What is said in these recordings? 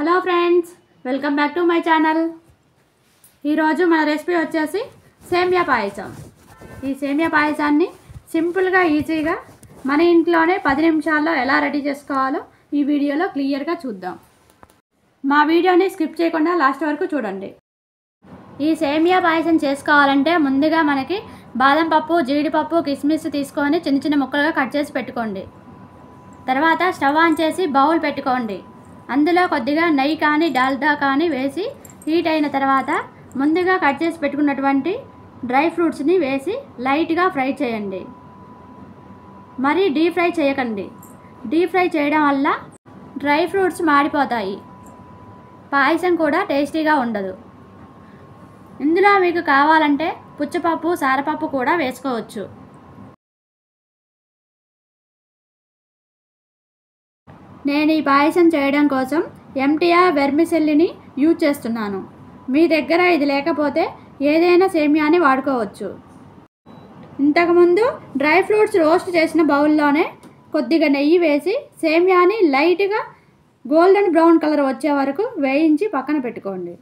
Hello friends, welcome back to my channel. ఈరోజు మన recipe వచ్చేసి సేమియా పాయసం. ఈ సేమియా పాయసాన్ని సింపుల్గా ఈజీగా మన ఇంట్లోనే 10 నిమిషాల్లో ఎలా రెడీ చేసుకోవాలో ఈ వీడియోలో క్లియర్గా చూద్దాం. మా వీడియోని స్కిప్ చేయకుండా లాస్ట్ వరకు చూడండి. ఈ సేమియా పాయసం చేసుకోవాలంటే ముందుగా మనకి బాదం పప్పు, జీడిపప్పు, కిస్మిస్ తీసుకొని చిన్న చిన్న ముక్కలుగా కట్ చేసి పెట్టుకోండి. తర్వాత స్టవ్ ఆన్ చేసి బౌల్ పెట్టుకోండి. అందులో కొద్దిగా నెయ్యి కానీ డాల్డా కానీ వేసి హీట్ అయిన తర్వాత ముందుగా కట్ చేసి పెట్టుకున్నటువంటి డ్రై ఫ్రూట్స్ని వేసి లైట్గా ఫ్రై చేయండి. మరీ డీప్ ఫ్రై చేయకండి. డీప్ ఫ్రై చేయడం వల్ల డ్రై ఫ్రూట్స్ మాడిపోతాయి, పాయసం కూడా టేస్టీగా ఉండదు. ఇందులో మీకు కావాలంటే పుచ్చపప్పు, సారపప్పు కూడా వేసుకోవచ్చు. నేను ఈ పాయసం చేయడం కోసం ఎంటీఆర్ వెర్మిసెల్లిని యూజ్ చేస్తున్నాను. మీ దగ్గర ఇది లేకపోతే ఏదైనా సేమియాని వాడుకోవచ్చు. ఇంతకుముందు డ్రై ఫ్రూట్స్ రోస్ట్ చేసిన బౌల్లోనే కొద్దిగా నెయ్యి వేసి సేమియాని లైట్గా గోల్డెన్ బ్రౌన్ కలర్ వచ్చే వరకు వేయించి పక్కన పెట్టుకోండి.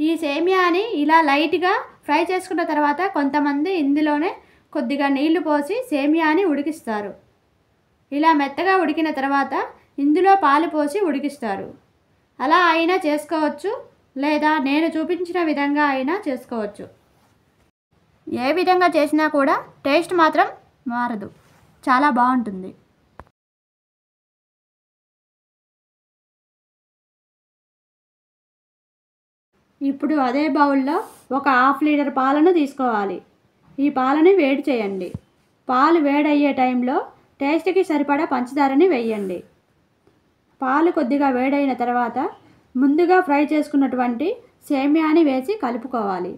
ఈ సేమియాని ఇలా లైట్గా ఫ్రై చేసుకున్న తర్వాత కొంతమంది ఇందులోనే కొద్దిగా నీళ్లు పోసి సేమియాని ఉడికిస్తారు. ఇలా మెత్తగా ఉడికిన తర్వాత ఇందులో పాలు పోసి ఉడికిస్తారు. అలా అయినా చేసుకోవచ్చు, లేదా నేను చూపించిన విధంగా అయినా చేసుకోవచ్చు. ఏ విధంగా చేసినా కూడా టేస్ట్ మాత్రం మారదు, చాలా బాగుంటుంది. ఇప్పుడు అదే బౌల్లో ఒక 1/2 లీటర్ పాలను తీసుకోవాలి. ఈ పాలని వేడి చేయండి. పాలు వేడయ్యే టైంలో టేస్ట్కి సరిపడా పంచదారని వేయండి. పాలు కొద్దిగా వేడైన తర్వాత ముందుగా ఫ్రై చేసుకున్నటువంటి సేమియాని వేసి కలుపుకోవాలి.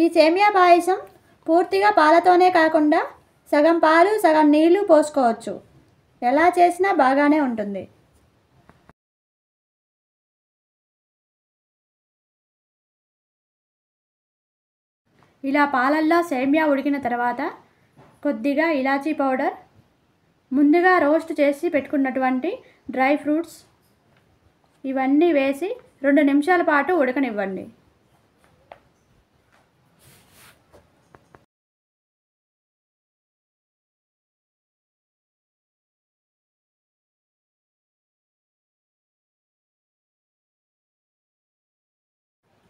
ఈ సేమియా పాయసం పూర్తిగా పాలతోనే కాకుండా సగం పాలు సగం నీళ్లు పోసుకోవచ్చు. ఎలా చేసినా బాగానే ఉంటుంది. ఇలా పాలల్లో సేమియా ఉడికిన తర్వాత కొద్దిగా ఇలాచీ పౌడర్, ముందుగా రోస్ట్ చేసి పెట్టుకున్నటువంటి డ్రై ఫ్రూట్స్ ఇవన్నీ వేసి 2 నిమిషాల పాటు ఉడకనివ్వండి.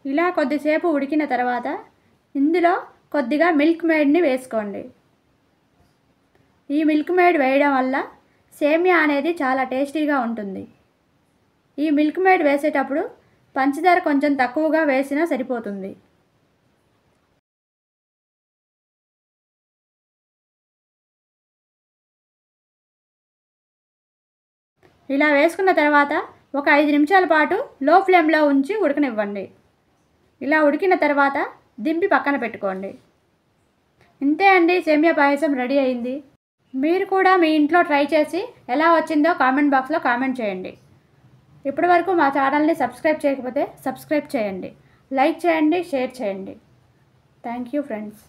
ఇలా కొద్దిసేపు ఉడికిన తర్వాత ఇందులో కొద్దిగా మిల్క్ మేడ్ని వేసుకోండి. ఈ మిల్క్ మేడ్ వేయడం వల్ల సేమియా అనేది చాలా టేస్టీగా ఉంటుంది. ఈ మిల్క్ మేడ్ వేసేటప్పుడు పంచదార కొంచెం తక్కువగా వేసినా సరిపోతుంది. ఇలా వేసుకున్న తర్వాత ఒక 5 నిమిషాల పాటు లో ఫ్లేమ్లో ఉంచి ఉడకనివ్వండి. ఇలా ఉడికిన తర్వాత దింపి పక్కన పెట్టుకోండి. ఇంతే అండి, సేమియా పాయసం రెడీ అయింది. మీరు కూడా మీ ఇంట్లో ట్రై చేసి ఎలా వచ్చిందో కామెంట్ బాక్స్లో కామెంట్ చేయండి. ఇప్పటి వరకు మా ఛానల్ని సబ్స్క్రైబ్ చేయకపోతే సబ్స్క్రైబ్ చేయండి, లైక్ చేయండి, షేర్ చేయండి. Thank you friends.